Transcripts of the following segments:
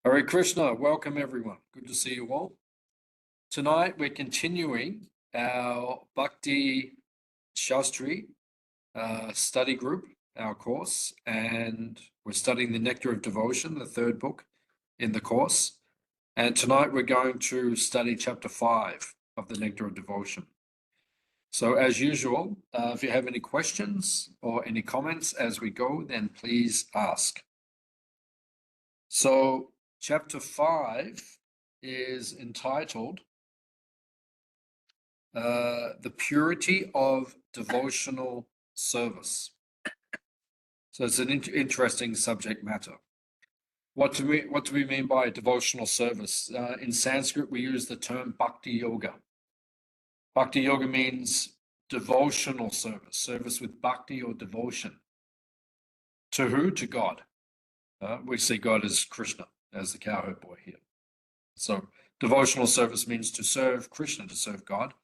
Hare Krishna, welcome everyone. Good to see you all. Tonight we're continuing our Bhakti Shastri study group, our course, and we're studying the Nectar of Devotion, the third book in the course. And tonight we're going to study chapter 5 of the Nectar of Devotion. So as usual, if you have any questions or any comments as we go, then please ask. So chapter 5 is entitled The Purity of Devotional Service. So it's an interesting subject matter. What do we mean by devotional service? In Sanskrit, we use the term Bhakti Yoga. Bhakti Yoga means devotional service, service with bhakti or devotion. To who? To God. We see God as Krishna, as the cowherd boy here. So devotional service means to serve Krishna, to serve God.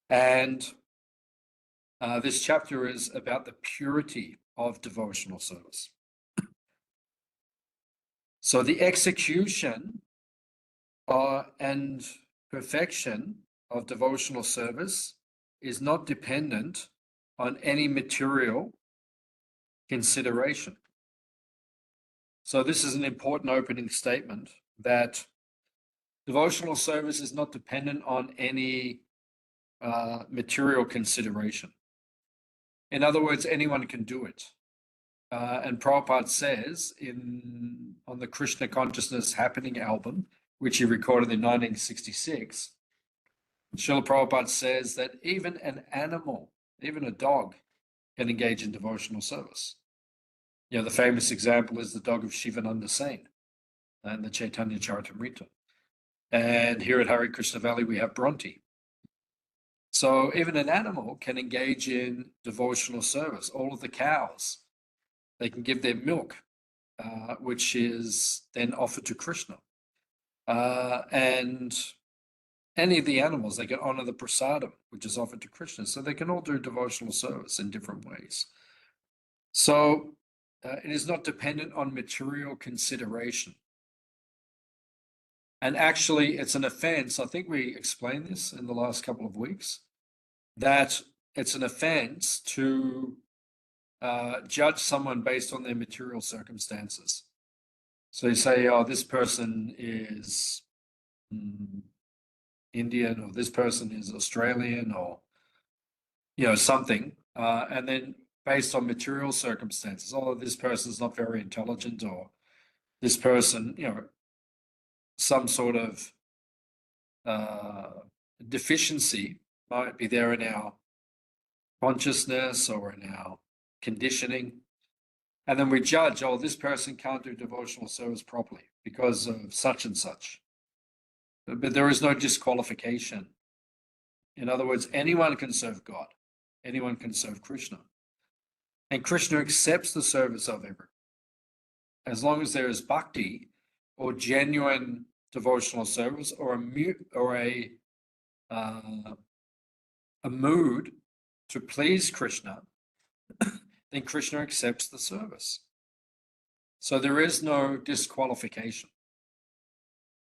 And this chapter is about the purity of devotional service. So the execution and perfection of devotional service is not dependent on any material consideration. So this is an important opening statement, that devotional service is not dependent on any material consideration. In other words, anyone can do it. And Prabhupada says on the Krishna Consciousness Happening album, which he recorded in 1966, Srila Prabhupada says that even an animal, even a dog, can engage in devotional service. You know, the famous example is the dog of Shivananda Sain and the Chaitanya Charitamrita. And here at Hare Krishna Valley, we have Bronte. So even an animal can engage in devotional service. All of the cows, they can give their milk, which is then offered to Krishna. And any of the animals, they can honor the prasadam, which is offered to Krishna. So they can all do devotional service in different ways. So it is not dependent on material consideration. And actually, it's an offense. I think we explained this in the last couple of weeks, that it's an offense to judge someone based on their material circumstances. So you say, oh, this person is Indian, or this person is Australian, or, you know, something. And then based on material circumstances, oh, this person is not very intelligent, or this person, you know, some sort of deficiency might be there in our consciousness or in our conditioning. And then we judge, oh, this person can't do devotional service properly because of such and such. But there is no disqualification. In other words, anyone can serve God. Anyone can serve Krishna. And Krishna accepts the service of everyone, as long as there is bhakti or genuine devotional service, or a mood to please Krishna, then Krishna accepts the service. So there is no disqualification.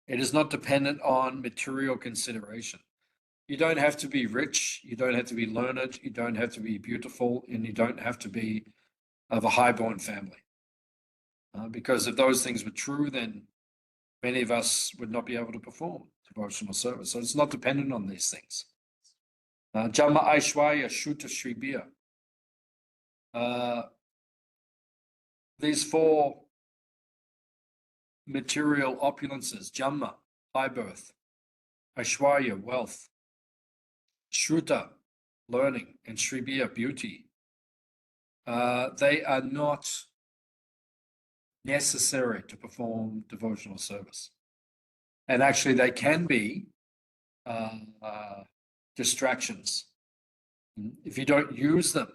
It is not dependent on material consideration. You don't have to be rich, you don't have to be learned, you don't have to be beautiful, and you don't have to be of a highborn family. Because if those things were true, then many of us would not be able to perform devotional service. So it's not dependent on these things. Jama Aishwarya Shuta Shribir. These four material opulences: Jama, high birth; Aishwarya, wealth; Shruta, learning; and Shribir, beauty. They are not necessary to perform devotional service. And actually, they can be distractions if you don't use them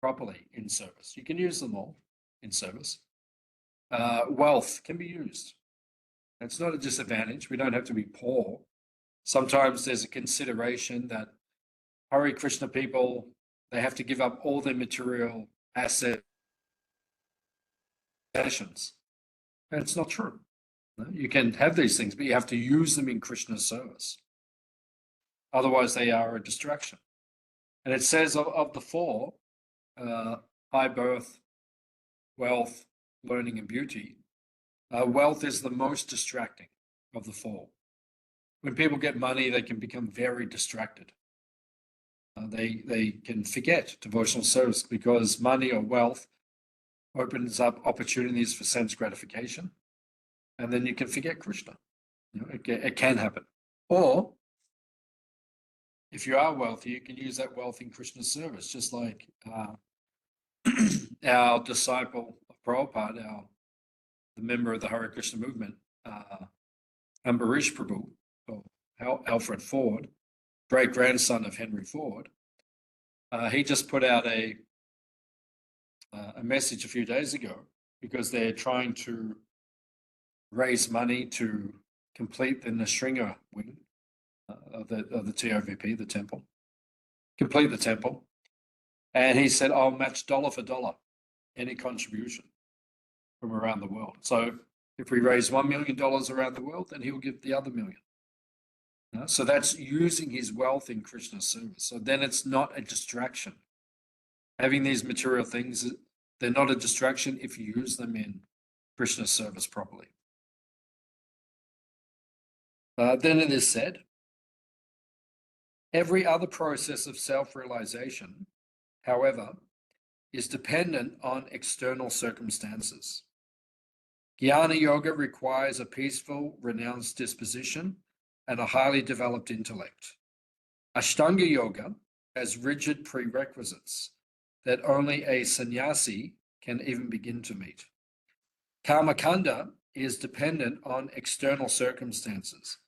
properly in service. You can use them all in service. Wealth can be used. It's not a disadvantage. We don't have to be poor. Sometimes there's a consideration that Hare Krishna people, they have to give up all their material assets. And it's not true. You can have these things, but you have to use them in Krishna's service. Otherwise, they are a distraction. And it says of the four, high birth, wealth, learning, and beauty, wealth is the most distracting of the four. When people get money, they can become very distracted. They can forget devotional service because money or wealth opens up opportunities for sense gratification, and then you can forget Krishna. It can happen. Or if you are wealthy, you can use that wealth in Krishna's service, just like our disciple of Prabhupada, the member of the Hare Krishna movement, Ambarish Prabhu, or Alfred Ford, great grandson of Henry Ford. He just put out a message a few days ago because they're trying to raise money to complete the Nrsimha wing of the TOVP, the temple, complete the temple. And he said, I'll match dollar for dollar any contribution from around the world. So if we raise $1 million around the world, then he'll give the other million. So that's using his wealth in Krishna's service. So then it's not a distraction. Having these material things, they're not a distraction if you use them in Krishna's service properly. Then it is said, every other process of self-realization, however, is dependent on external circumstances. Jnana Yoga requires a peaceful, renounced disposition and a highly developed intellect. Ashtanga Yoga has rigid prerequisites that only a sannyasi can even begin to meet. Karmakanda is dependent on external circumstances.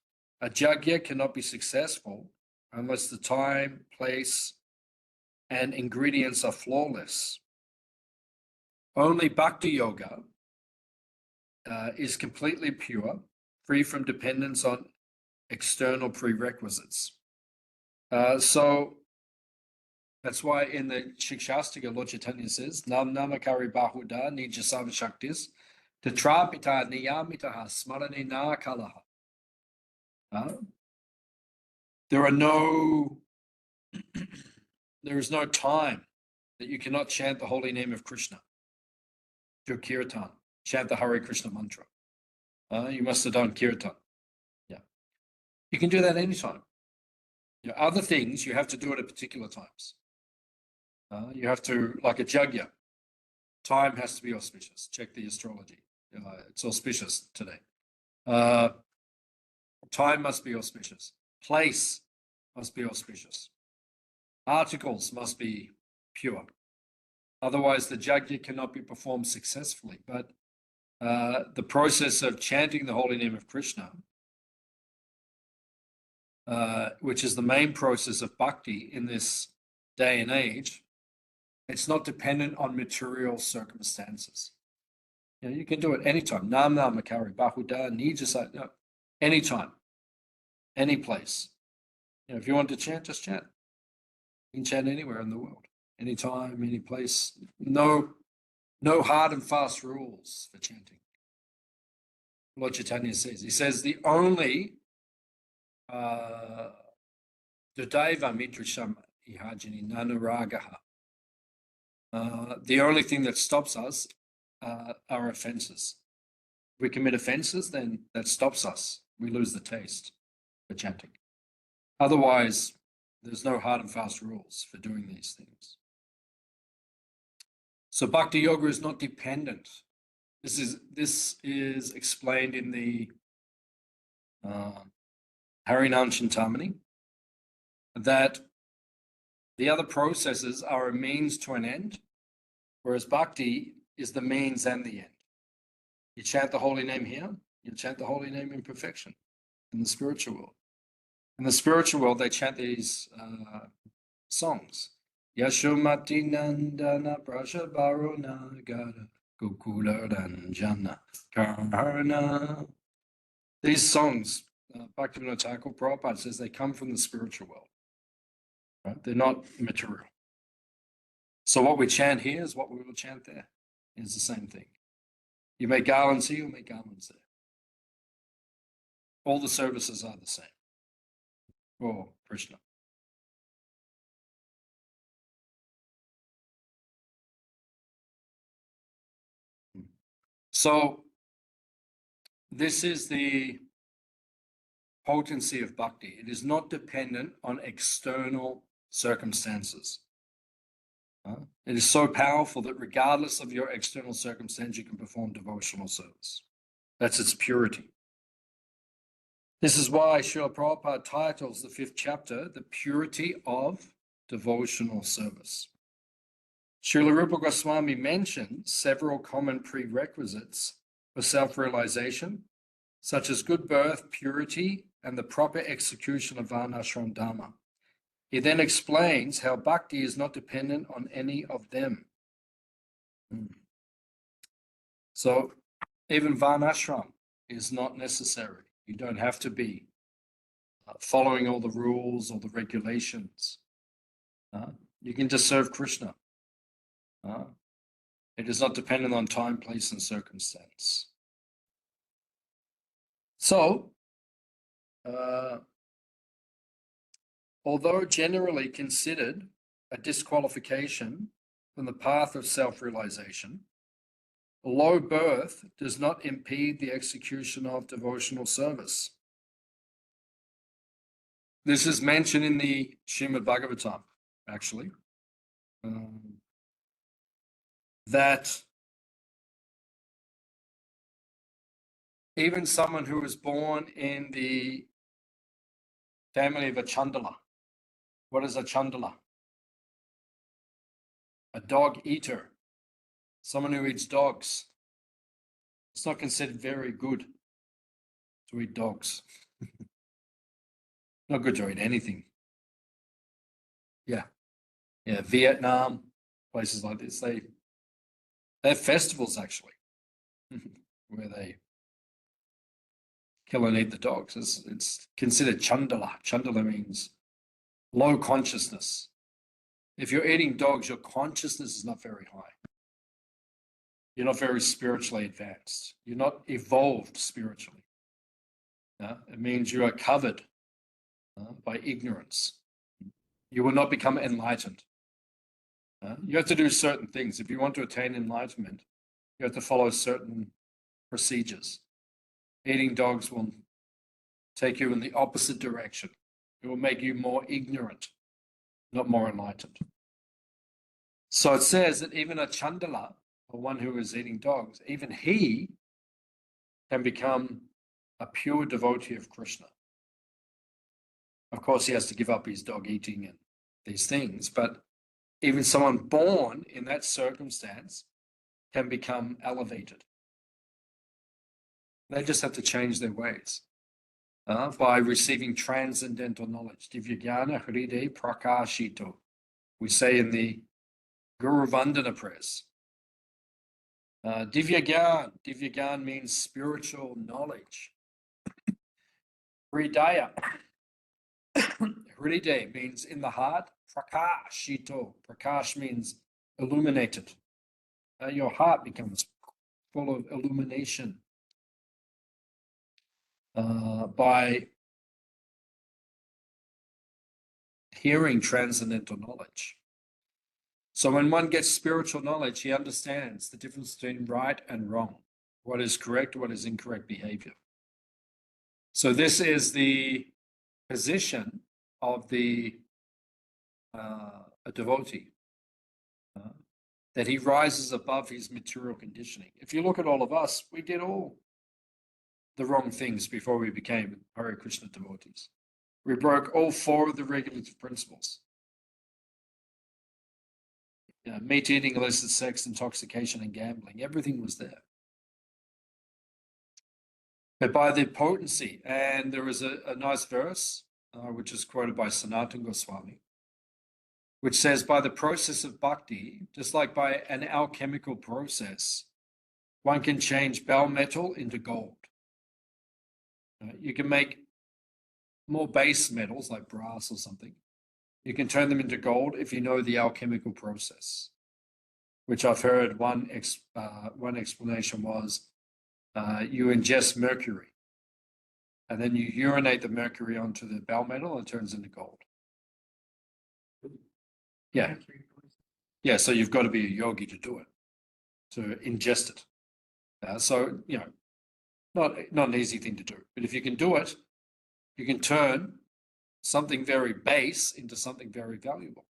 A yajna cannot be successful unless the time, place, and ingredients are flawless. Only Bhakti Yoga is completely pure, free from dependence on external prerequisites. So that's why in the Shastri, Lord Chaitanya says, Nam Namakari Bahuda Nija Savashaktis, Tatrapita Niyamitaha Smarane Na Kalaha. There is no time that you cannot chant the holy name of Krishna. Do kirtan, chant the Hare Krishna mantra. You must have done kirtan. Yeah. You can do that anytime. Other things you have to do it at particular times. You have to, like a yajna, time has to be auspicious. Check the astrology. It's auspicious today. Time must be auspicious. Place must be auspicious. Articles must be pure. Otherwise, the yajna cannot be performed successfully. But the process of chanting the holy name of Krishna, which is the main process of bhakti in this day and age, it's not dependent on material circumstances. You can do it anytime. Nam Namakari Bahuda Nija, anytime, any place. If you want to chant, just chant. You can chant anywhere in the world, anytime, any place. No hard and fast rules for chanting. Lord Chaitanya says, he says the only Dudaiva Mitrisham Ihajini Nanuragaha. The only thing that stops us are offenses. If we commit offenses, then that stops us. We lose the taste for chanting. Otherwise, there's no hard and fast rules for doing these things. So Bhakti Yoga is not dependent. This is explained in the Harinam Chintamani, that the other processes are a means to an end, whereas Bhakti is the means and the end. You chant the holy name here, you chant the holy name in perfection in the spiritual world. In the spiritual world, they chant these songs. Yashomati Nandana Prashabarona Gada Gokula Ranjana Karna. These songs, Bhaktivinoda Thakur Prabhupada says they come from the spiritual world. Right? They're not material. So what we chant here is what we will chant there. It's the same thing. You make garlands here, you'll make garlands there. All the services are the same for Krishna. So this is the potency of bhakti. It is not dependent on external circumstances. It is so powerful that regardless of your external circumstance, you can perform devotional service. That's its purity. This is why Srila Prabhupada titles the 5th chapter, The Purity of Devotional Service. Srila Rupa Goswami mentions several common prerequisites for self-realization, such as good birth, purity, and the proper execution of Varnashram Dharma. He then explains how bhakti is not dependent on any of them. So even Varnashram is not necessary. You don't have to be following all the rules or the regulations. You can just serve Krishna. It is not dependent on time, place, and circumstance. So, although generally considered a disqualification from the path of self-realization, low birth does not impede the execution of devotional service. This is mentioned in the Srimad Bhagavatam, actually, that even someone who was born in the family of a Chandala. What is a Chandala? A dog eater. Someone who eats dogs. It's not considered very good to eat dogs. Not good to eat anything. Yeah. Vietnam, places like this, they have festivals actually where they kill and eat the dogs. It's considered Chandala. Chandala means low consciousness. If you're eating dogs, your consciousness is not very high. You're not very spiritually advanced. You're not evolved spiritually. It means you are covered by ignorance. You will not become enlightened. You have to do certain things. If you want to attain enlightenment, you have to follow certain procedures. Eating dogs will take you in the opposite direction. It will make you more ignorant, not more enlightened. So it says that even a Chandala, or one who is eating dogs, even he can become a pure devotee of Krishna. Of course, he has to give up his dog eating and these things, but even someone born in that circumstance can become elevated. They just have to change their ways by receiving transcendental knowledge. Divya Jnana Hride Prakashito. We say in the Guru Vandana prayers. Divya Gyan means spiritual knowledge. Hridaya. Hriday means in the heart. Prakashito. Prakash means illuminated. Your heart becomes full of illumination by hearing transcendental knowledge. So when one gets spiritual knowledge, he understands the difference between right and wrong, what is correct, what is incorrect behavior. So this is the position of a devotee, that he rises above his material conditioning. If you look at all of us, we did all the wrong things before we became Hare Krishna devotees. We broke all 4 of the regulative principles. Meat eating, illicit sex, intoxication, and gambling. Everything was there. But by the potency, and there is a nice verse, which is quoted by Sanatana Goswami, which says, by the process of bhakti, just like by an alchemical process, one can change bell metal into gold. You can make more base metals like brass or something. You can turn them into gold if you know the alchemical process, which I've heard one explanation was you ingest mercury and then you urinate the mercury onto the bell metal and it turns into gold. Yeah. Yeah, so you've got to be a yogi to do it, to ingest it. So, not an easy thing to do, but if you can do it, you can turn something very base into something very valuable.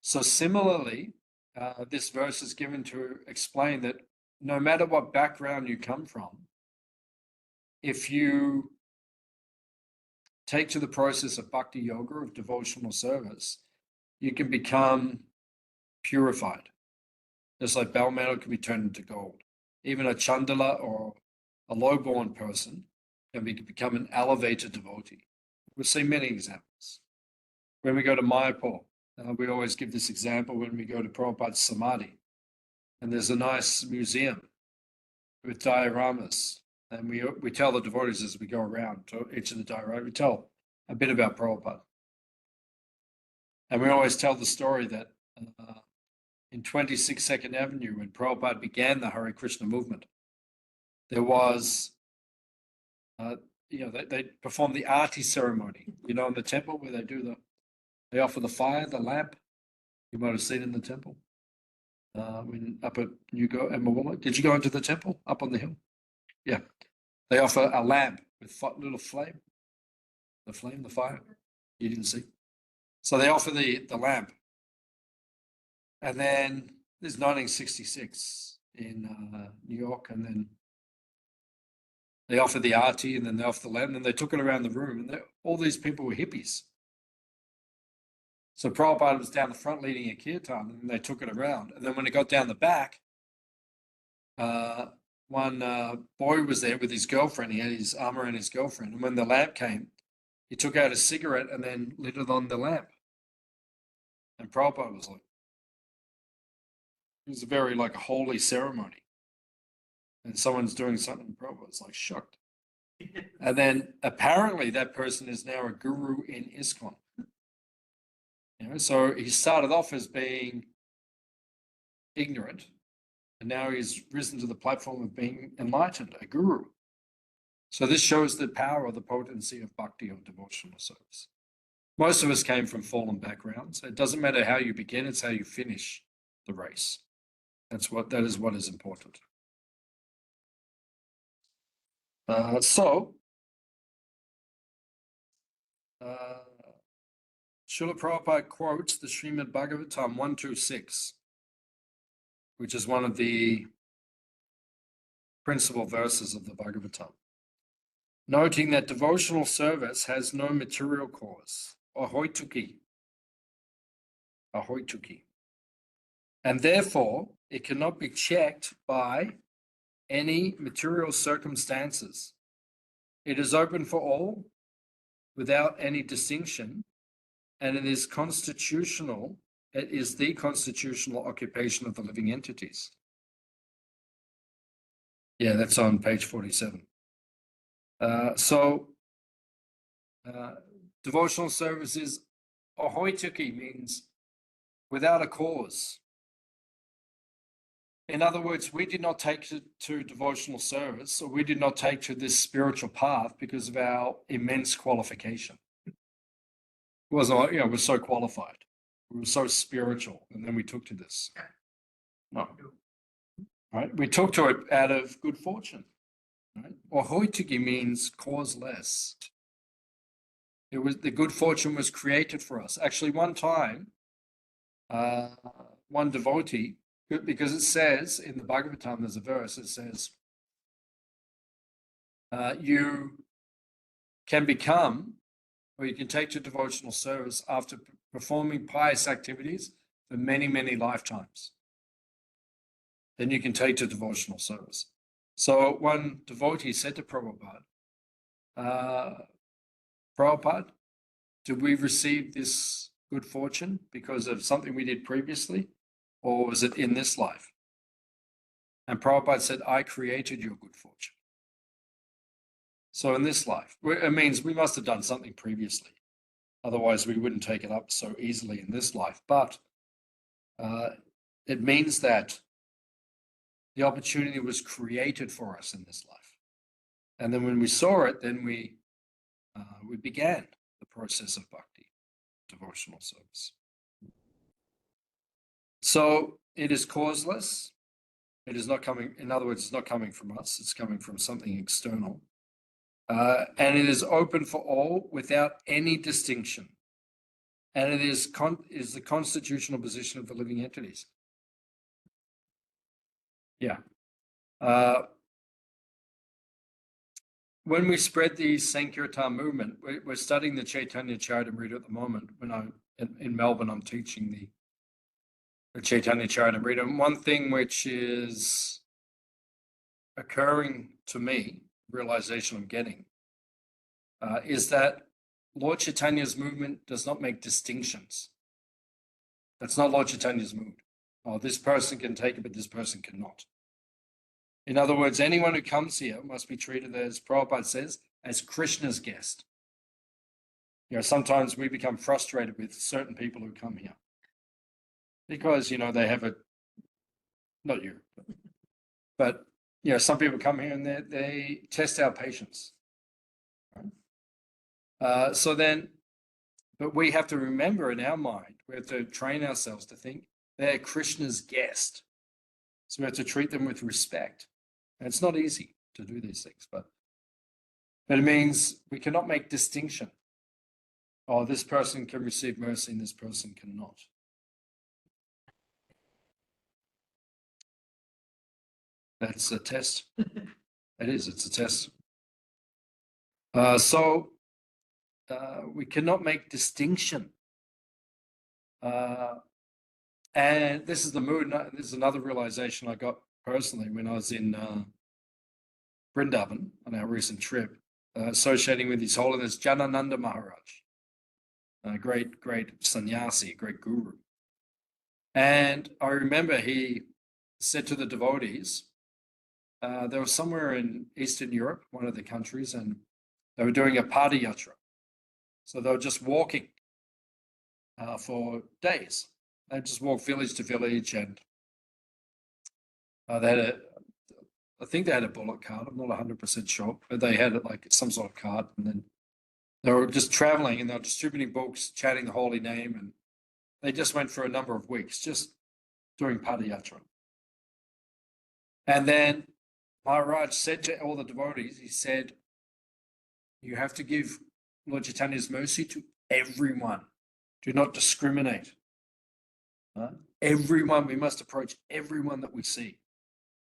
So similarly, this verse is given to explain that no matter what background you come from, if you take to the process of bhakti yoga, of devotional service, you can become purified. Just like bell metal can be turned into gold. Even a chandala or a low-born person can become an elevated devotee. We've seen many examples. When we go to Mayapur, we always give this example when we go to Prabhupada's Samadhi. And there's a nice museum with dioramas. And we tell the devotees as we go around to each of the dioramas, we tell a bit about Prabhupada. And we always tell the story that in 26 Second Avenue, when Prabhupada began the Hare Krishna movement, there was, they performed the Aarti ceremony, in the temple where they offer the fire, the lamp. You might have seen in the temple. When up at Mawala. Did you go into the temple up on the hill? Yeah. They offer a lamp with little flame. The fire. You didn't see. So they offer the lamp. And then there's 1966 in New York, and then they offer the Aarti, and then they offer the lamp, and then they took it around the room, and all these people were hippies. So Prabhupada was down the front leading a kirtan, and they took it around. And then when it got down the back, one boy was there with his girlfriend. He had his arm around his girlfriend. And when the lamp came, he took out a cigarette and then lit it on the lamp. And Prabhupada was like, it was a very like a holy ceremony. And someone's doing something, Prabhupada's like shocked. And then apparently that person is now a guru in ISKCON. So he started off as being ignorant, and now he's risen to the platform of being enlightened, a guru. So this shows the power or the potency of bhakti or devotional service. Most of us came from fallen backgrounds. It doesn't matter how you begin, it's how you finish the race. That is what is important. Srila Prabhupada quotes the Srimad Bhagavatam 126, which is one of the principal verses of the Bhagavatam, noting that devotional service has no material cause, ahoituki, and therefore it cannot be checked by any material circumstances. It is open for all without any distinction, and it is constitutional. It is the constitutional occupation of the living entities. Yeah, that's on page 47. Devotional service is ahoituki, means without a cause. In other words, we did not take to devotional service, or we did not take to this spiritual path because of our immense qualification. It wasn't like, we're so qualified, we were so spiritual, and then we took to this. No. Right? We took to it out of good fortune. Right? Ahoituki means causeless. It was the good fortune was created for us. Actually, one time, one devotee, because it says in the Bhagavatam, there's a verse, it says, you can become, or you can take to devotional service after performing pious activities for many, many lifetimes. Then you can take to devotional service. So one devotee said to Prabhupada, Prabhupada, did we receive this good fortune because of something we did previously, or was it in this life? And Prabhupada said, I created your good fortune. So in this life, it means we must have done something previously. Otherwise, we wouldn't take it up so easily in this life. But it means that the opportunity was created for us in this life. And then when we saw it, then we began the process of bhakti, devotional service. So it is causeless. It is not coming, in other words, it's not coming from us. It's coming from something external. And it is open for all without any distinction. And it is the constitutional position of the living entities. Yeah. When we spread the Sankirtan movement, we're studying the Chaitanya Charitamrita at the moment. When in Melbourne, I'm teaching the Chaitanya Charitamrita. And one thing which is occurring to me, realization I'm getting, is that Lord Chaitanya's movement does not make distinctions. That's not Lord Chaitanya's mood. Oh, this person can take it, but this person cannot. In other words, anyone who comes here must be treated, as Prabhupada says, as Krishna's guest. You know, sometimes we become frustrated with certain people who come here because, you know, they have not you, but, you know, some people come here and they test our patience. Right? But we have to remember in our mind, we have to train ourselves to think they're Krishna's guest. So we have to treat them with respect. And it's not easy to do these things, but it means we cannot make distinction. Oh, this person can receive mercy and this person cannot. That's a test. It is, it's a test. So we cannot make distinction. And this is the mood. This is another realization I got personally when I was in Vrindavan on our recent trip, associating with His Holiness Janananda Maharaj, a great sannyasi, great guru. And I remember he said to the devotees, they were somewhere in Eastern Europe, one of the countries, and they were doing a padayatra. So they were just walking for days. They just walked village to village, and they had I think they had a bullock cart. I'm not 100% sure, but they had it like some sort of cart, and then they were just traveling and they were distributing books, chanting the holy name, and they just went for a number of weeks, just doing padayatra. And then Maharaj said to all the devotees, he said, you have to give Lord Chaitanya's mercy to everyone. Do not discriminate. Everyone, we must approach everyone that we see.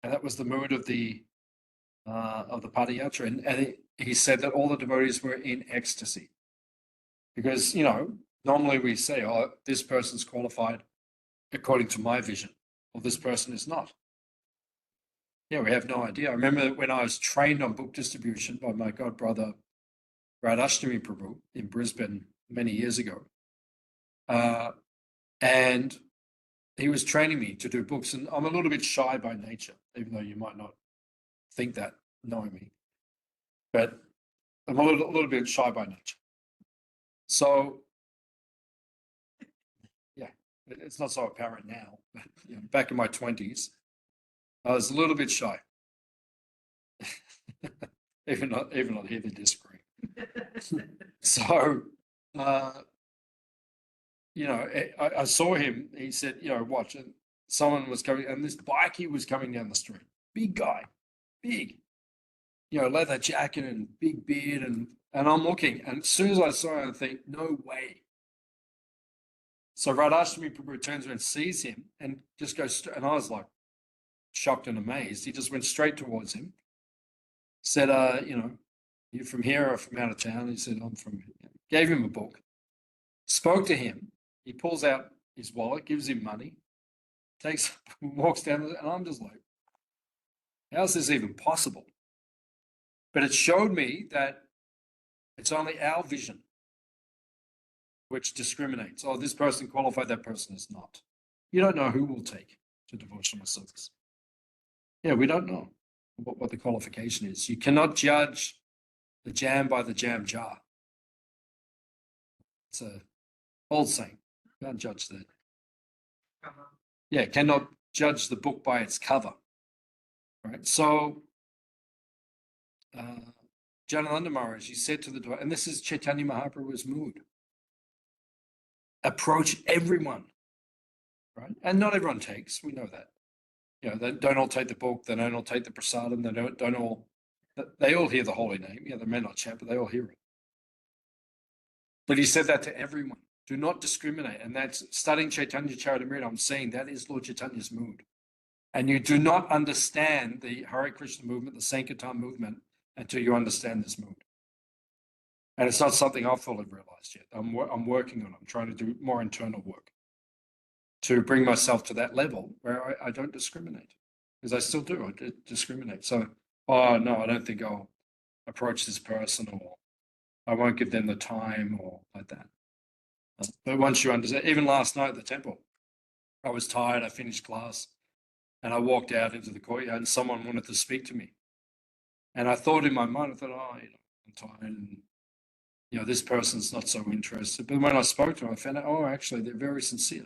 And that was the mood of the padayatra. And he said that all the devotees were in ecstasy. Because, you know, normally we say, oh, this person's qualified according to my vision, or this person is not. Yeah, we have no idea. I remember when I was trained on book distribution by my godbrother, Radhashtami Prabhu, in Brisbane many years ago. And he was training me to do books, and I'm a little bit shy by nature, even though you might not think that knowing me. But I'm a little bit shy by nature. So, yeah, it's not so apparent now, but you know, back in my 20s, I was a little bit shy. even not here they disagree. So, you know, I saw him. He said, you know, watch. And someone was coming, and this bikie was coming down the street. Big guy, big, you know, leather jacket and big beard, and I'm looking, and as soon as I saw him, I think, no way. So Radhashtami Prabhu turns around and sees him and just goes, and I was like shocked and amazed. He just went straight towards him, said, you know, you from here or from out of town? He said, I'm from here. Gave him a book, spoke to him. He pulls out his wallet, gives him money, walks down, and I'm just like, how's this even possible? But it showed me that it's only our vision which discriminates. Oh, this person qualified, that person is not. You don't know who will take to devotional service. Yeah, we don't know what the qualification is. You cannot judge the jam by the jam jar. It's an old saying. You can't judge that. Yeah, cannot judge the book by its cover. Right. So Janananda Maharaj, he said to the devotee, and this is Chaitanya Mahaprabhu's mood, approach everyone, right? And not everyone takes, we know that. You know, they don't all take the book, they don't all take the prasadam, they all hear the holy name. Yeah, they may not chant, but they all hear it. But he said that to everyone. Do not discriminate. And that's studying Chaitanya Charitamrita. I'm saying that is Lord Chaitanya's mood. And you do not understand the Hare Krishna movement, the Sankirtan movement, until you understand this mood. And it's not something I've fully realized yet. I'm working on it. I'm trying to do more internal work to bring myself to that level where I don't discriminate. Because I still do. I discriminate. So, oh, no, I don't think I'll approach this person, or I won't give them the time, or like that. But once you understand, even last night at the temple, I was tired. I finished class and I walked out into the courtyard and someone wanted to speak to me. And I thought in my mind, I thought, oh, I'm tired and, this person's not so interested. But when I spoke to them, I found out, oh, actually, they're very sincere.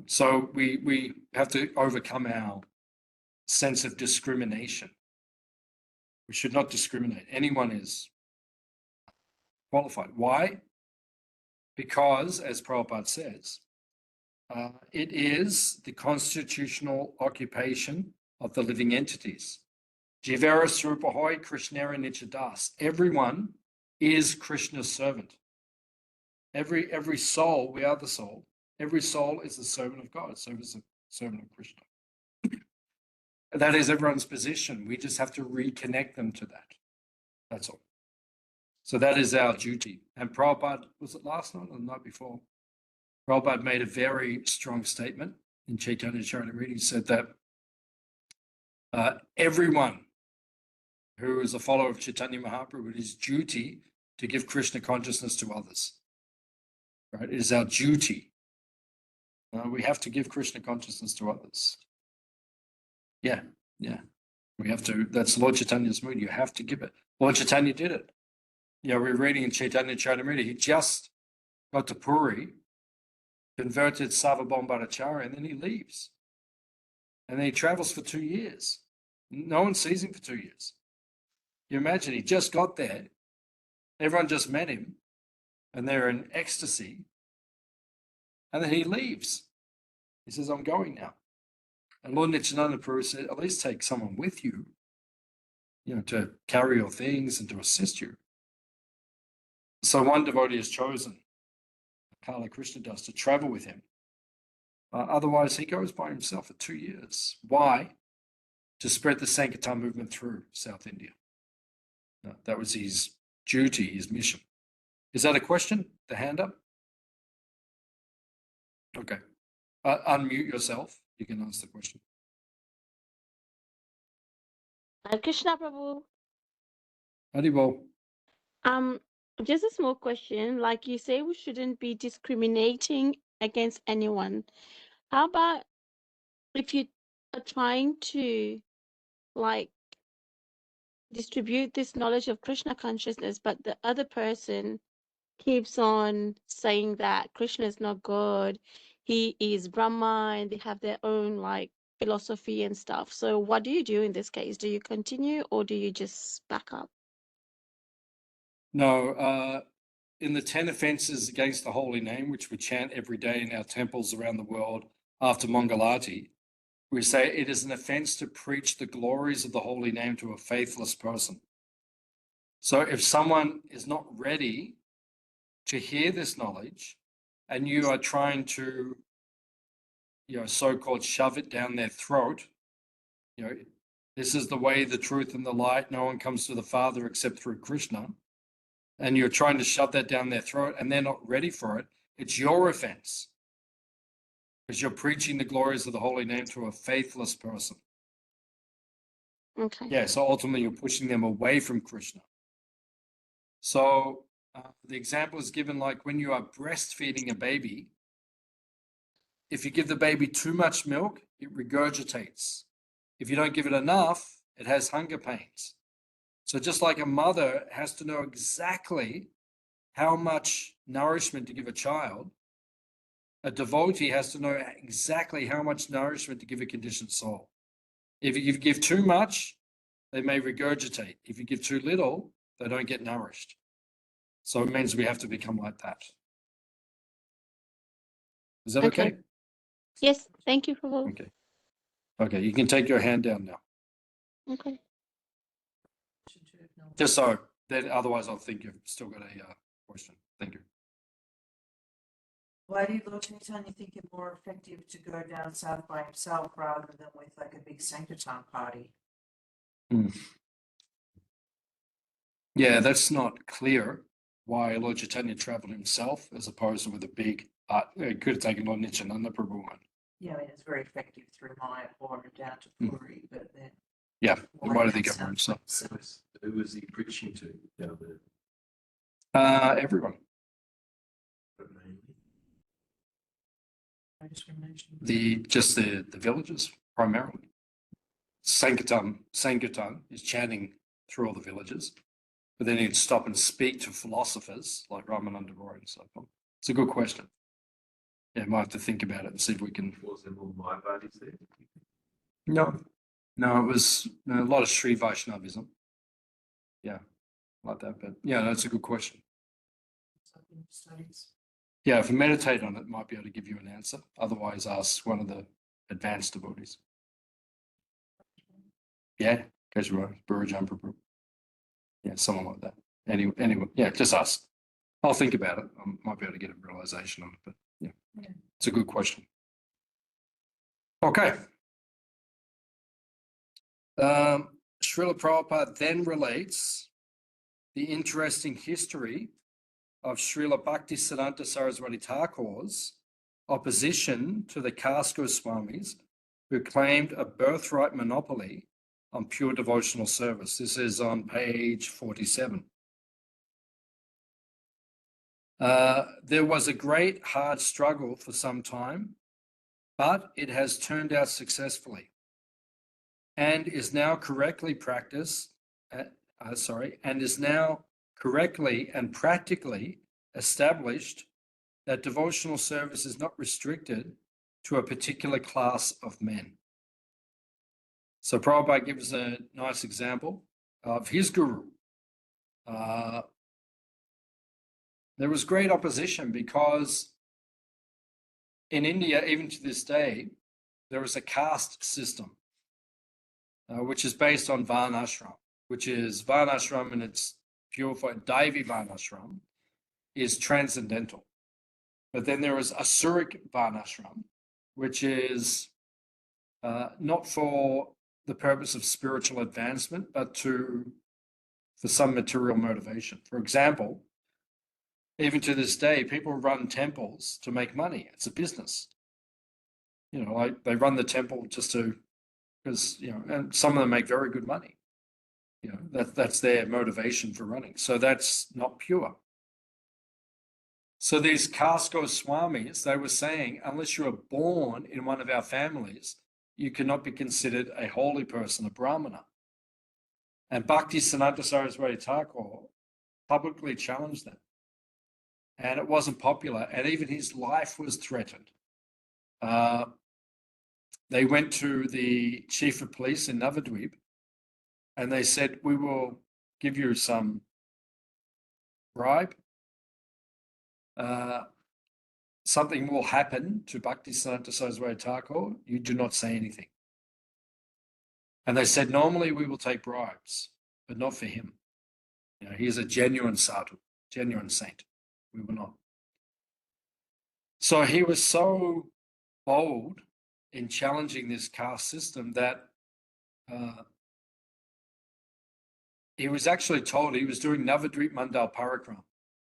So we have to overcome our sense of discrimination. We should not discriminate. Anyone is qualified. Why? Because, as Prabhupada says, it is the constitutional occupation of the living entities. Jivara Srupahoy Krishnera Nichadas. Everyone is Krishna's servant. Every soul, we are the soul. Every soul is the servant of God. So is the servant of Krishna. That is everyone's position. We just have to reconnect them to that. That's all. So that is our duty. And Prabhupada, was it last night or the night before? Prabhupada made a very strong statement in Chaitanya Charitamrita. He said that everyone who is a follower of Chaitanya Mahaprabhu, it is duty to give Krishna consciousness to others. Right? It is our duty. We have to give Krishna consciousness to others. Yeah. We have to. That's Lord Chaitanya's mood. You have to give it. Lord Chaitanya did it. We're reading in Chaitanya Charitamrita. He just got to Puri, converted Sarvabhauma Bhattacharya, and then he leaves. And then he travels for 2 years. No one sees him for 2 years. You imagine, he just got there. Everyone just met him, and they're in ecstasy. And then he leaves. He says, I'm going now. And Lord Nityananda Prabhu said, at least take someone with you, to carry your things and to assist you. So one devotee is chosen, Kala Krishna does, to travel with him. Otherwise, he goes by himself for 2 years. Why? To spread the Sankirtan movement through South India. That was his duty, his mission. Is that a question? The hand up? Okay. Unmute yourself. You can answer the question. Krishna Prabhu. Haribol. Just a small question. Like you say, we shouldn't be discriminating against anyone. How about if you are trying to distribute this knowledge of Krishna consciousness, but the other person keeps on saying that Krishna is not good, he is Brahma, and they have their own philosophy and stuff. So what do you do in this case? Do you continue or do you just back up? No, in the 10 offenses against the holy name, which we chant every day in our temples around the world after Mangalati, we say it is an offense to preach the glories of the holy name to a faithless person. So if someone is not ready to hear this knowledge and you are trying to, so-called shove it down their throat, this is the way, the truth, and the light. No one comes to the Father except through Krishna. And you're trying to shove that down their throat and they're not ready for it. It's your offense. Because you're preaching the glories of the holy name to a faithless person. Okay. Yeah, so ultimately you're pushing them away from Krishna. So the example is given like when you are breastfeeding a baby, if you give the baby too much milk, it regurgitates. If you don't give it enough, it has hunger pains. So just like a mother has to know exactly how much nourishment to give a child, a devotee has to know exactly how much nourishment to give a conditioned soul. If you give too much, they may regurgitate. If you give too little, they don't get nourished. So it means we have to become like that. Is that okay? Yes, thank you for both. Okay. Okay, you can take your hand down now. Okay. Just so that otherwise I'll think you've still got a question. Thank you. Why do you, Lord Chaitanya, think it more effective to go down south by himself rather than with like a big Sankirtan party? Yeah, that's not clear why Lord Chaitanya travelled himself as opposed to with a big, it could have taken Lord Nityananda Prabhu one. Yeah, I mean, it's very effective through Mayapur and down to Puri, but then. Yeah, why did he go by himself? Who was he preaching to down there? Everyone. But mainly, No discrimination. Just the villages primarily. Sankirtan is chanting through all the villages, but then he'd stop and speak to philosophers like Ramananda Roy and so on. It's a good question. Yeah, might have to think about it and see if we can. was there more Mayavadis there? No, it was a lot of Sri Vaishnavism. Yeah, like that. But yeah, that's a good question. Studies. Yeah, if you meditate on it, might be able to give you an answer. Otherwise, ask one of the advanced devotees. Yeah, Keshava, Prabhu. Yeah, someone like that. Anyway, yeah, just ask. I'll think about it. I might be able to get a realization on it, but yeah, it's a good question. Okay. Srila Prabhupada then relates the interesting history of Srila Bhakti Siddhanta Saraswati Thakur's opposition to the caste Goswamis who claimed a birthright monopoly on pure devotional service. This is on page 47. There was a great hard struggle for some time, but it has turned out successfully and is now correctly practiced, and is now correctly and practically established that devotional service is not restricted to a particular class of men. So Prabhupada gives a nice example of his guru. There was great opposition because in India, even to this day, there is a caste system, which is based on Varnashram, which is Varnashram in its pure form. Daivi Varnashram is transcendental. But then there is Asuric Varnashram, which is not for the purpose of spiritual advancement, but for some material motivation. For example, even to this day, people run temples to make money. It's a business. You know, like they run the temple just because, you know, and some of them make very good money. You know, that's their motivation for running. So that's not pure. So these caste Goswamis, they were saying, unless you are born in one of our families, you cannot be considered a holy person, a Brahmana. And Bhakti Siddhanta Saraswati Thakur publicly challenged them. And it wasn't popular, and even his life was threatened. They went to the chief of police in Navadvip, and they said, we will give you some bribe. Something will happen to Bhakti Siddhanta Saraswati Thakur. You do not say anything. And they said, normally we will take bribes, but not for him. You know, he is a genuine sadhu, genuine saint. We will not. So he was so bold in challenging this caste system that he was actually told he was doing Navadvip Mandal Parikram.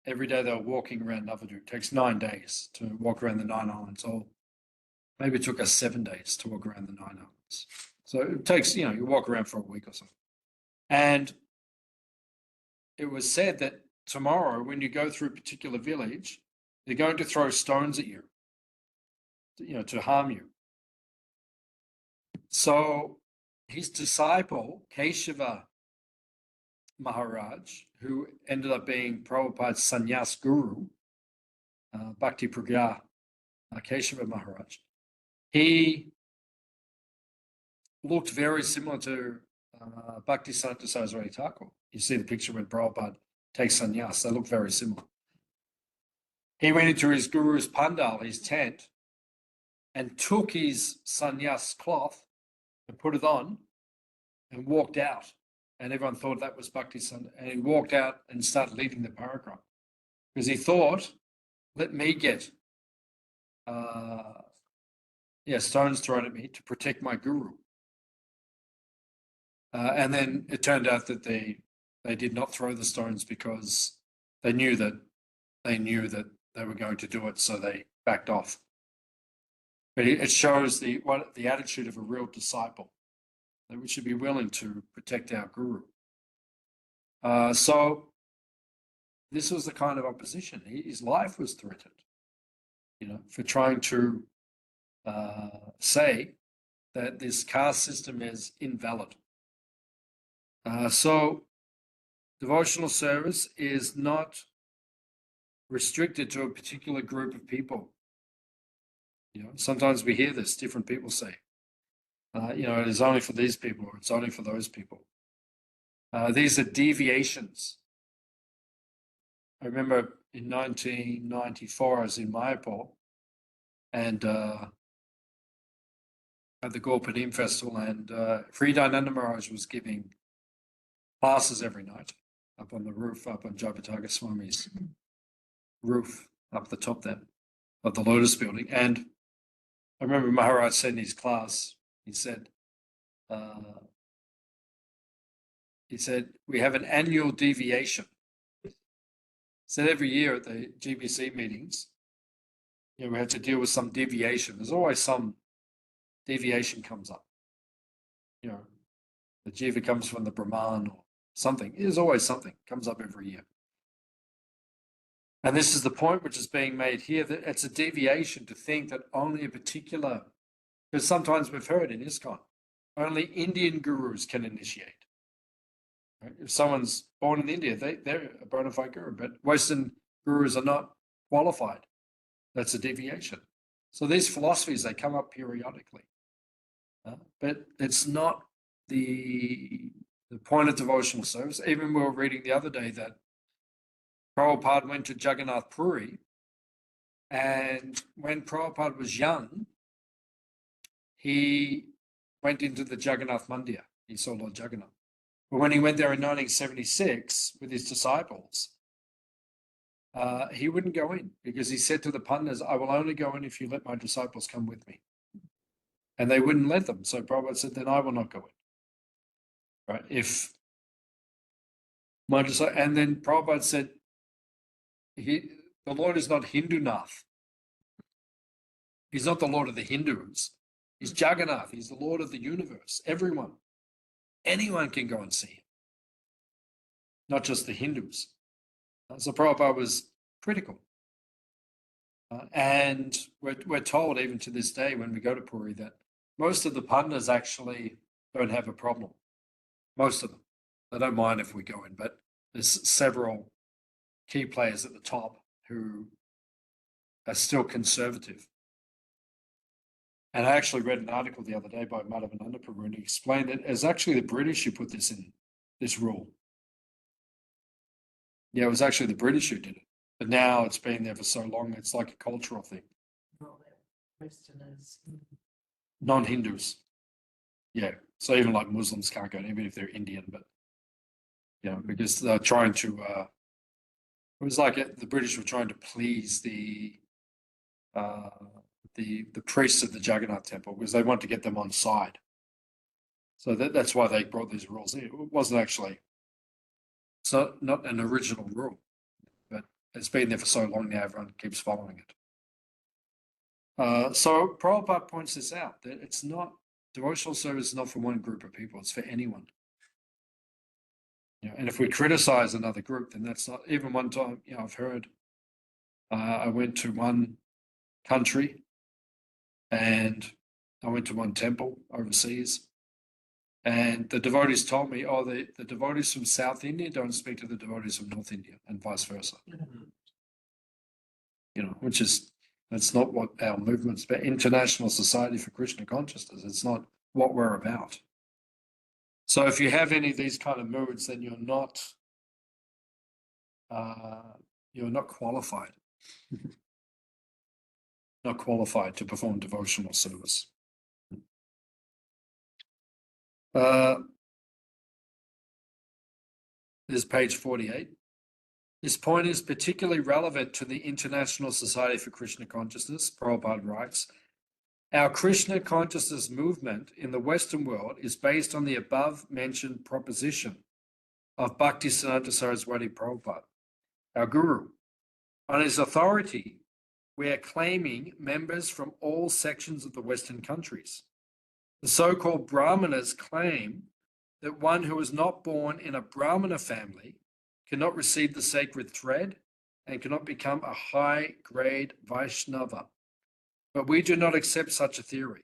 Every day they were walking around Navadvip. It takes 9 days to walk around the 9 islands. Or maybe it took us 7 days to walk around the 9 islands. So it takes, you know, you walk around for a week or something. And it was said that tomorrow, when you go through a particular village, they're going to throw stones at you, you know, to harm you. So his disciple, Keshava Maharaj, who ended up being Prabhupada's sannyas guru, Bhakti Pragya Keshava Maharaj, he looked very similar to Bhakti Siddhanta Saraswati Thakur. You see the picture when Prabhupada takes sannyas. They look very similar. He went into his guru's pandal, his tent, and took his sannyas cloth and put it on and walked out. And everyone thought that was Bhakti Siddhanta. And he walked out and started leading the paragraph because he thought, let me get stones thrown at me to protect my guru. And then it turned out that they did not throw the stones because they knew that they were going to do it, so they backed off. But it shows the attitude of a real disciple, that we should be willing to protect our guru. So this was the kind of opposition. His life was threatened, for trying to say that this caste system is invalid. So devotional service is not restricted to a particular group of people. Sometimes we hear this, different people say, it is only for these people or it's only for those people. These are deviations. I remember in 1994, I was in Mayapur and at the Gorpadim Festival, and Fridananda Maharaj was giving classes every night up on the roof, up on Jayapataka Swami's roof, up the top there of the Lotus building. And I remember Maharaj said in his class, he said, we have an annual deviation. So every year at the GBC meetings, we had to deal with some deviation. There's always some deviation comes up. The jiva comes from the Brahman or something. There's always something comes up every year. And this is the point which is being made here, that it's a deviation to think that only a particular, because sometimes we've heard in ISKCON, only Indian gurus can initiate. Right? If someone's born in India, they're a bona fide guru, but Western gurus are not qualified. That's a deviation. So these philosophies, they come up periodically. But it's not the point of devotional service. Even we were reading the other day that Prabhupada went to Jagannath Puri, and when Prabhupada was young, he went into the Jagannath Mandir. He saw Lord Jagannath. But when he went there in 1976 with his disciples, he wouldn't go in because he said to the Pandits, I will only go in if you let my disciples come with me. And they wouldn't let them. So Prabhupada said, then I will not go in. Right? If my disciple, and then Prabhupada said, the Lord is not Hindunath. He's not the Lord of the Hindus. He's Jagannath. He's the Lord of the universe. Everyone. Anyone can go and see him. Not just the Hindus. So Prabhupada was critical. And we're told even to this day when we go to Puri that most of the Pandits actually don't have a problem. Most of them. They don't mind if we go in, but there's several key players at the top who are still conservative. And I actually read an article the other day by Madhavananda Prabhu, and he explained that it's actually the British who put this in, this rule. Yeah, it was actually the British who did it. But now it's been there for so long, it's like a cultural thing. Well, Westerners. Non-Hindus. Yeah. So even like Muslims can't go, even if they're Indian, but because they're trying to it was like the British were trying to please the priests of the Jagannath temple because they want to get them on side. So that's why they brought these rules in. It wasn't actually, it's not an original rule, but it's been there for so long now, everyone keeps following it. So Prabhupada points this out, that it's not, devotional service is not for one group of people, it's for anyone. And if we criticize another group, then that's not, even one time, I've heard, I went to one country and I went to one temple overseas, and the devotees told me, the devotees from South India don't speak to the devotees from North India and vice versa. Which is, that's not what our movement's about. International Society for Krishna Consciousness, it's not what we're about. So if you have any of these kind of moods, then you're not qualified. Not qualified to perform devotional service. This is page 48. This point is particularly relevant to the International Society for Krishna Consciousness, Prabhupada writes. Our Krishna consciousness movement in the Western world is based on the above-mentioned proposition of Bhakti Siddhanta Saraswati Prabhupada, our guru. On his authority, we are claiming members from all sections of the Western countries. The so-called Brahmanas claim that one who is not born in a Brahmana family cannot receive the sacred thread and cannot become a high-grade Vaishnava. But we do not accept such a theory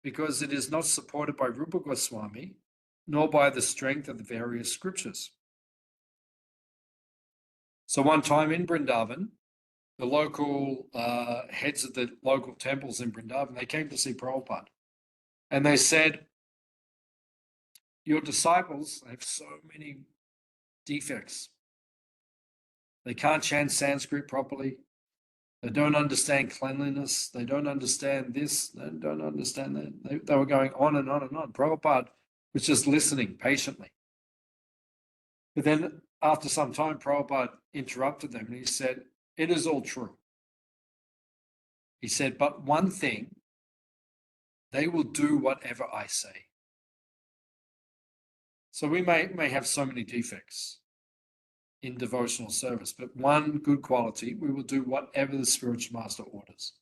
because it is not supported by Rupa Goswami nor by the strength of the various scriptures. So one time in Vrindavan, the local heads of the local temples in Vrindavan, they came to see Prabhupada. And they said, your disciples have so many defects. They can't chant Sanskrit properly. They don't understand cleanliness. They don't understand this. They don't understand that. They were going on and on and on. Prabhupada was just listening patiently. But then after some time, Prabhupada interrupted them and he said, it is all true. He said, but one thing, they will do whatever I say. So we may have so many defects in devotional service, but one good quality, we will do whatever the spiritual master orders.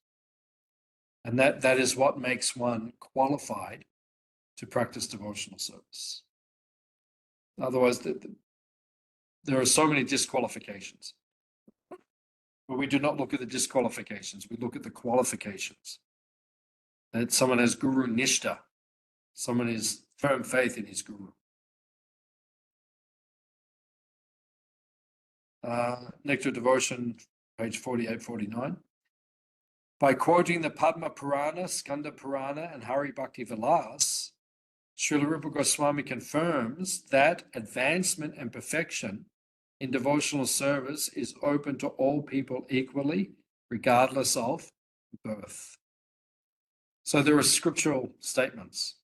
And that is what makes one qualified to practice devotional service. Otherwise, there are so many disqualifications. But we do not look at the disqualifications, we look at the qualifications. That someone has guru nishta, someone has firm faith in his guru. Nectar Devotion, page 48, 49. By quoting the Padma Purana, Skanda Purana, and Hari Bhakti Vilas, Srila Rupa Goswami confirms that advancement and perfection in devotional service is open to all people equally, regardless of birth. So there are scriptural statements,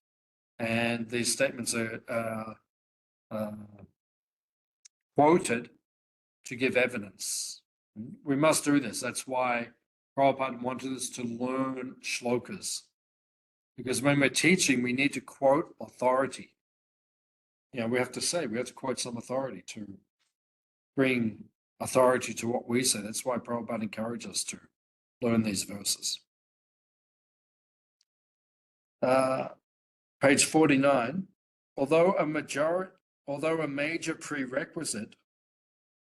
and these statements are quoted to give evidence. We must do this. That's why Prabhupada wanted us to learn shlokas. Because when we're teaching, we need to quote authority. We have to quote some authority to bring authority to what we say. That's why Prabhupada encouraged us to learn these verses. Page 49, although a major prerequisite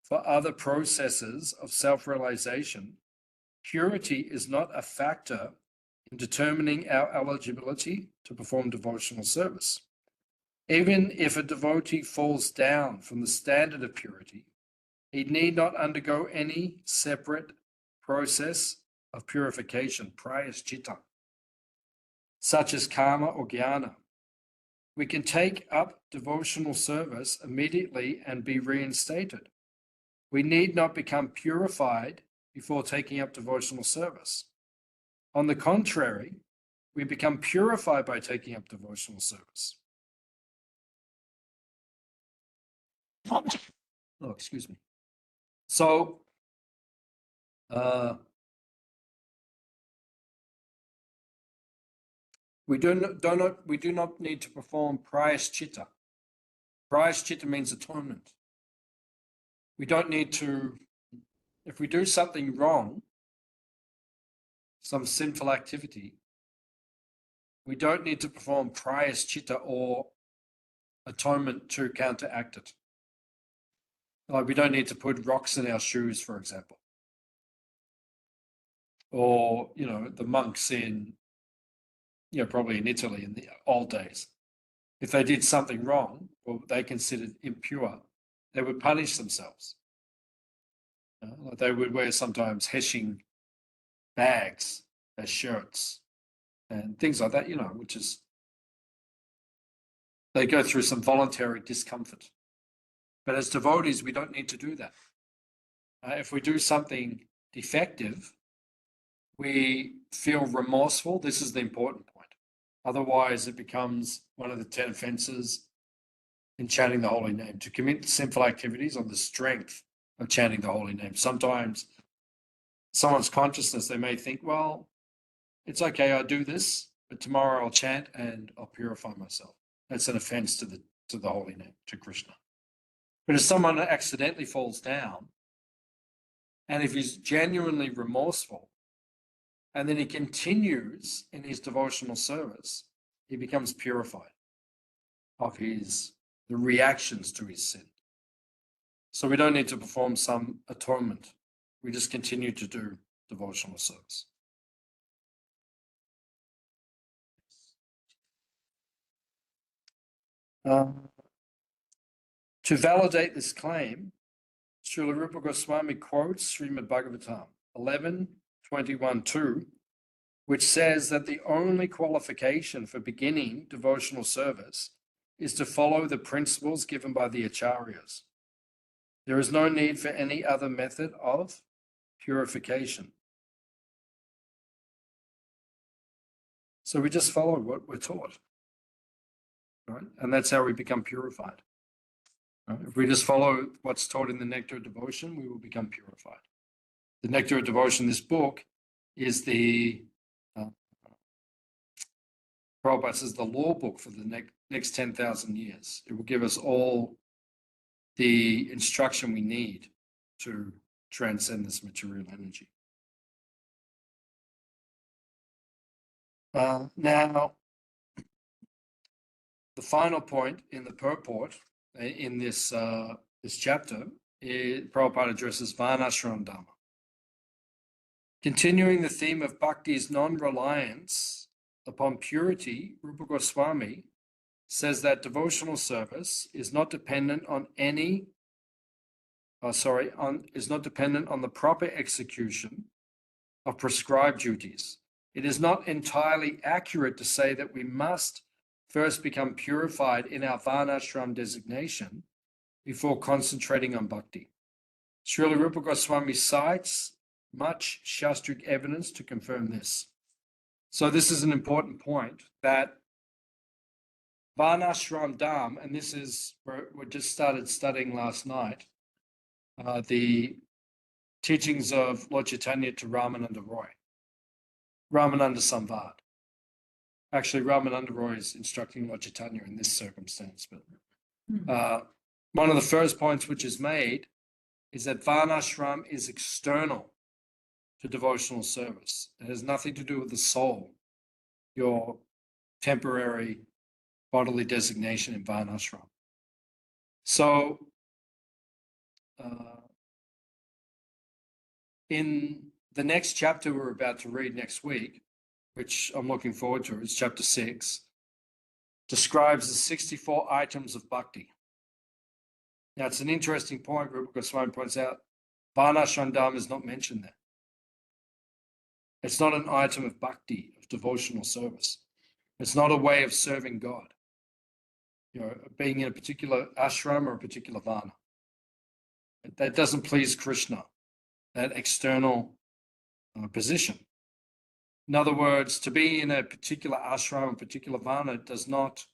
for other processes of self-realization, purity is not a factor in determining our eligibility to perform devotional service. Even if a devotee falls down from the standard of purity, he need not undergo any separate process of purification, prayaschitta, such as karma or jnana. We can take up devotional service immediately and be reinstated. We need not become purified before taking up devotional service. On the contrary, we become purified by taking up devotional service. Oh, excuse me. So, we do not need to perform prayaschitta. Prayaschitta means atonement. We don't need to, if we do something wrong, some sinful activity, we don't need to perform prayaschitta or atonement to counteract it. Like we don't need to put rocks in our shoes, for example. Or, the monks in, probably in Italy in the old days. If they did something wrong, or they considered impure, they would punish themselves. Like they would wear sometimes heshing bags as shirts and things like that, which is They go through some voluntary discomfort. But as devotees, we don't need to do that. If we do something defective, we feel remorseful. This is the important point. Otherwise, it becomes one of the 10 offenses in chanting the holy name, to commit sinful activities on the strength of chanting the holy name. Sometimes someone's consciousness, they may think, well, it's okay, I do this, but tomorrow I'll chant and I'll purify myself. That's an offense to the holy name, to Krishna. But if someone accidentally falls down, and if he's genuinely remorseful, and then he continues in his devotional service, he becomes purified of the reactions to his sin. So we don't need to perform some atonement. We just continue to do devotional service. To validate this claim, Srila Rupa Goswami quotes Srimad Bhagavatam 11:21-2, which says that the only qualification for beginning devotional service is to follow the principles given by the acharyas. There is no need for any other method of purification. So we just follow what we're taught, right? And that's how we become purified. Right? If we just follow what's taught in the Nectar of Devotion, we will become purified. The Nectar of Devotion, this book, is the Prabhupada says the law book for the next 10,000 years. It will give us all the instruction we need to transcend this material energy. Now, the final point in the purport in this chapter, Prabhupada addresses Varnashram Dharma. Continuing the theme of Bhakti's non-reliance upon purity, Rupa Goswami says that devotional service is not dependent on the proper execution of prescribed duties. It is not entirely accurate to say that we must first become purified in our Varnashram designation before concentrating on bhakti. Srila Rupa Goswami cites much Shastric evidence to confirm this. So this is an important point, that Varnashram Dham, and this is, we just started studying last night, the teachings of Lord Chaitanya to Ramananda Roy, Ramananda Samvad. Actually, Ramananda Roy is instructing Lord Chaitanya in this circumstance. But one of the first points which is made is that Varnashram is external to devotional service. It has nothing to do with the soul, your temporary bodily designation in Varnashram. So, in the next chapter we're about to read next week, which I'm looking forward to, it's chapter 6, describes the 64 items of bhakti. Now, it's an interesting point. Rupa Goswami points out, Varnashram Dharma is not mentioned there. It's not an item of bhakti, of devotional service. It's not a way of serving God, being in a particular ashram or a particular varna. That doesn't please Krishna, that external position. In other words, to be in a particular ashram, a particular varna, does not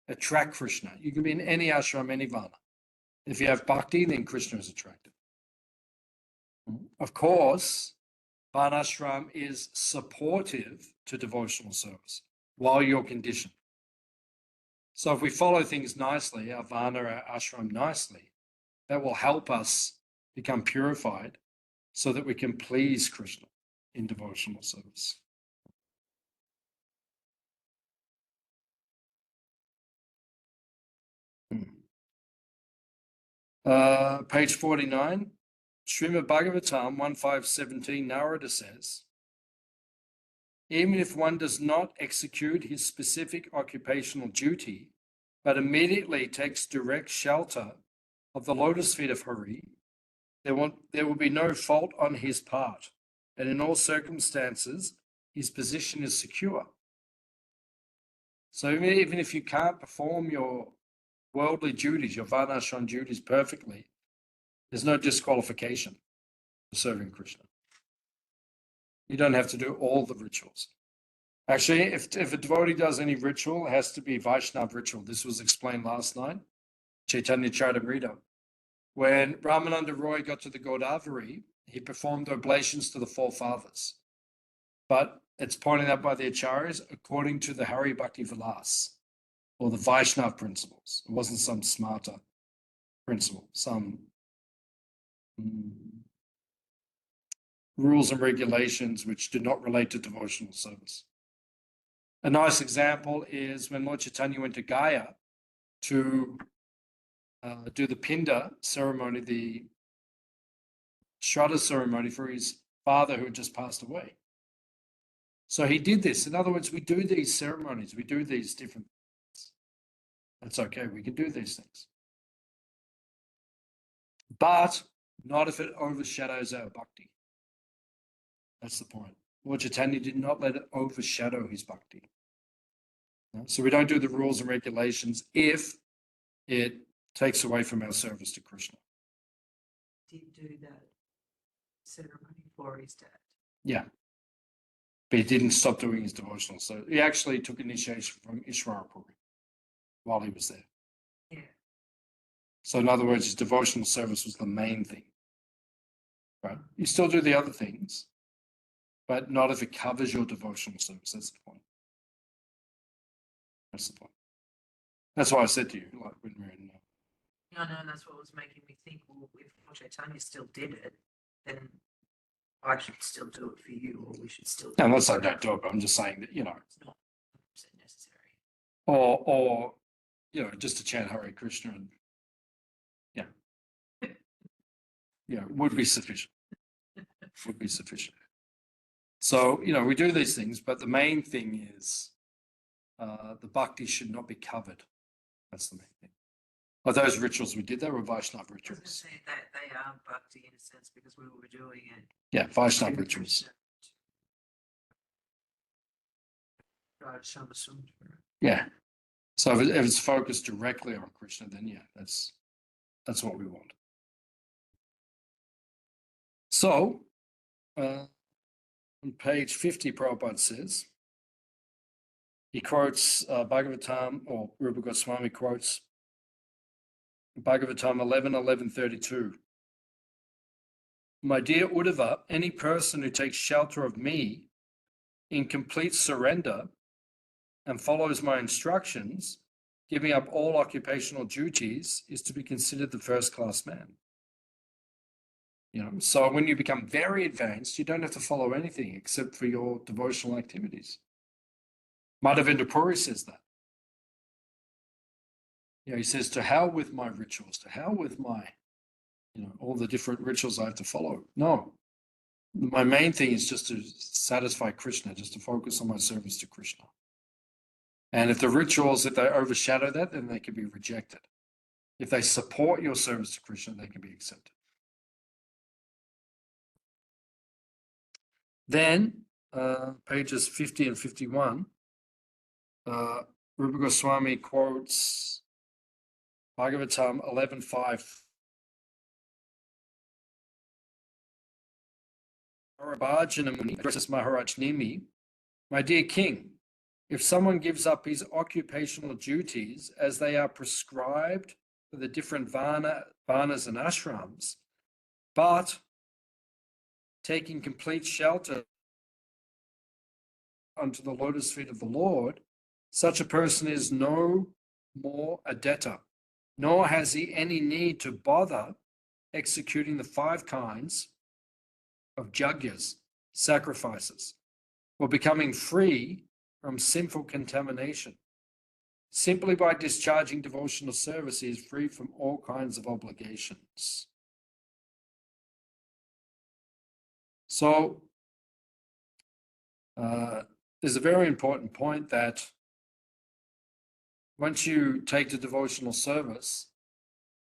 attract Krishna. You can be in any ashram, any varna. If you have bhakti, then Krishna is attracted. Of course, Varnashram is supportive to devotional service while you're conditioned. So if we follow things nicely, our varna, our ashram nicely, that will help us become purified so that we can please Krishna in devotional service. Page 49, Srimad Bhagavatam 1.5.17, Narada says, even if one does not execute his specific occupational duty, but immediately takes direct shelter of the lotus feet of Hari, there will be no fault on his part, and in all circumstances, his position is secure. So even if you can't perform your worldly duties, your varnashram duties perfectly, there's no disqualification for serving Krishna. You don't have to do all the rituals. Actually, if a devotee does any ritual, it has to be Vaishnava ritual. This was explained last night, Chaitanya Charitamrita. When Ramananda Roy got to the Godavari, he performed oblations to the forefathers. But it's pointed out by the acharyas according to the Hari Bhakti Vilas, or the Vaishnava principles. It wasn't some smarter principle, some rules and regulations which do not relate to devotional service. A nice example is when Lord Chaitanya went to Gaya to do the Pinda ceremony, the Shraddha ceremony for his father who had just passed away. So he did this. In other words, we do these ceremonies, we do these different things. That's okay, we can do these things. But not if it overshadows our bhakti. That's the point. Lord Chaitanya did not let it overshadow his bhakti. So we don't do the rules and regulations if it takes away from our service to Krishna. Did do that ceremony for his dad. Yeah. But he didn't stop doing his devotional. So he actually took initiation from Ishwarapuri while he was there. Yeah. So in other words, his devotional service was the main thing. Right? You still do the other things, but not if it covers your devotional service. That's the point. That's the point. That's why I said to you, like when we're in. No, that's what was making me think, well, if Lord Chaitanya still did it, then I should still do it for you, or we should still do And it. let's say don't do it, but I'm just saying that, It's not 100% necessary. or just to chant Hare Krishna and would be sufficient. Would be sufficient. So, we do these things, but the main thing is the bhakti should not be covered. That's the main thing. But those rituals we did, they were Vaishnava I was going to rituals. say that they are bhakti in a sense because we were doing it. Yeah, Vaishnava rituals. Yeah. So if it's focused directly on Krishna, then yeah, that's what we want. So, on page 50, Prabhupada says, he quotes Bhagavatam, or Rupa Goswami quotes Bhagavatam 11:11:32. My dear Uddhava, any person who takes shelter of me in complete surrender and follows my instructions, giving up all occupational duties, is to be considered the first-class man. So when you become very advanced, you don't have to follow anything except for your devotional activities. Madhavendra Puri says that. He says, to hell with my rituals, to hell with my, all the different rituals I have to follow. No, my main thing is just to satisfy Krishna, just to focus on my service to Krishna. And if the rituals, if they overshadow that, then they can be rejected. If they support your service to Krishna, they can be accepted. Then, pages 50 and 51, Rupa Goswami quotes Bhagavatam 11:5. Bhajana Muni addresses Maharaj Nimi, my dear king, if someone gives up his occupational duties as they are prescribed for the different varnas and ashrams, but taking complete shelter unto the lotus feet of the Lord, such a person is no more a debtor, nor has he any need to bother executing the 5 kinds of yagyas, sacrifices, or becoming free from sinful contamination. Simply by discharging devotional service, he is free from all kinds of obligations. So, there's a very important point that once you take the devotional service,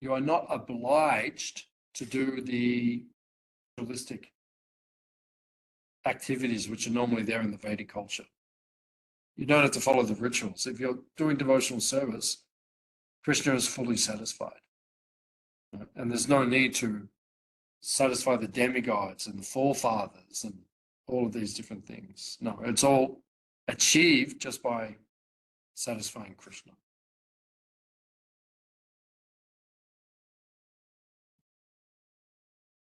you are not obliged to do the ritualistic activities which are normally there in the Vedic culture. You don't have to follow the rituals. If you're doing devotional service, Krishna is fully satisfied. And there's no need to satisfy the demigods and the forefathers and all of these different things. No, it's all achieved just by satisfying Krishna.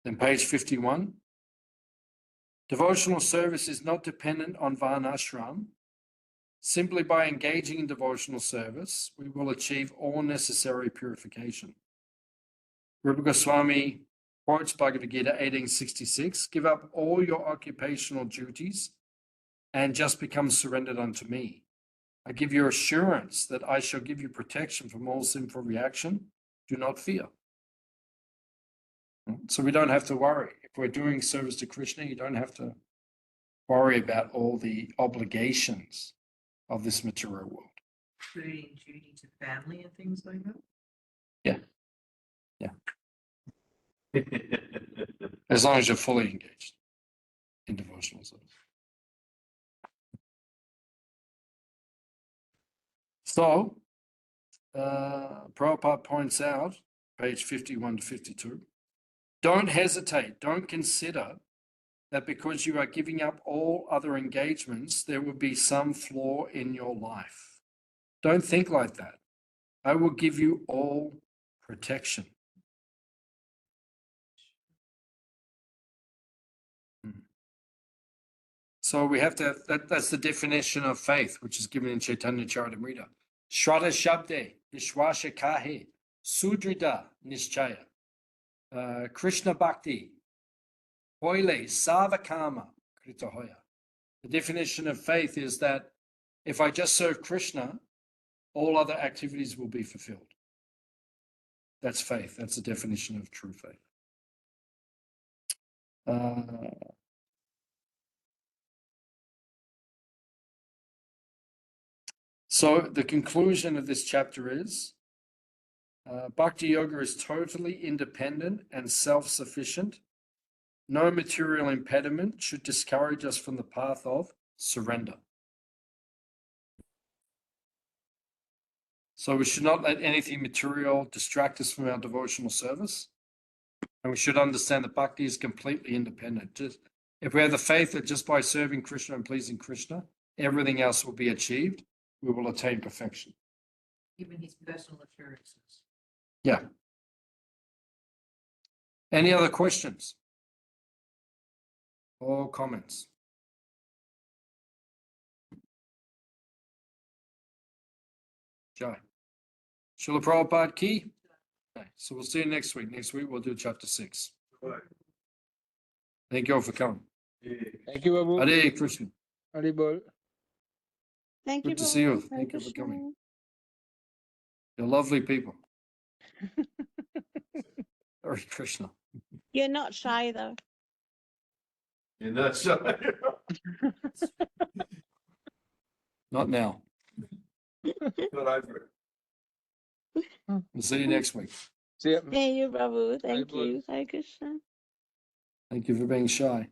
Then page 51. Devotional service is not dependent on varnashram. Simply by engaging in devotional service, we will achieve all necessary purification. Rupa Goswami quotes Bhagavad Gita 1866, give up all your occupational duties and just become surrendered unto me. I give you assurance that I shall give you protection from all sinful reaction. Do not fear. So we don't have to worry. If we're doing service to Krishna, you don't have to worry about all the obligations of this material world. Including duty to family and things like that? As long as you're fully engaged in devotional service. So, Prabhupada points out, page 51 to 52, don't hesitate, don't consider that because you are giving up all other engagements, there will be some flaw in your life. Don't think like that. I will give you all protection. So we have to, that's the definition of faith, which is given in Chaitanya Charitamrita. Shraddha Shabde, Vishwasha Kahe, Sudrida Nischaya, Krishna Bhakti, Hoile, Savakama, Kritahoya. The definition of faith is that if I just serve Krishna, all other activities will be fulfilled. That's faith. That's the definition of true faith. So the conclusion of this chapter is Bhakti Yoga is totally independent and self-sufficient. No material impediment should discourage us from the path of surrender. So we should not let anything material distract us from our devotional service. And we should understand that Bhakti is completely independent. If we have the faith that just by serving Krishna and pleasing Krishna, everything else will be achieved, we will attain perfection. Even his personal assurances. Yeah. Any other questions or comments? Jai. Srila Prabhupada ki? Okay, so we'll see you next week. Next week we'll do chapter 6. Right. Thank you all for coming. Yeah. Thank you, Babu. Hare Krishna. Hari Bol. Thank you. Good to see you. Hare Thank you for Krishna. coming. You're lovely people. Hare Krishna. You're not shy though. And that's right. Not now. Not over it. We'll see you next week. See ya. Thank you, Prabhu. Thank Bol. you. Hare Krishna. Thank you for being shy.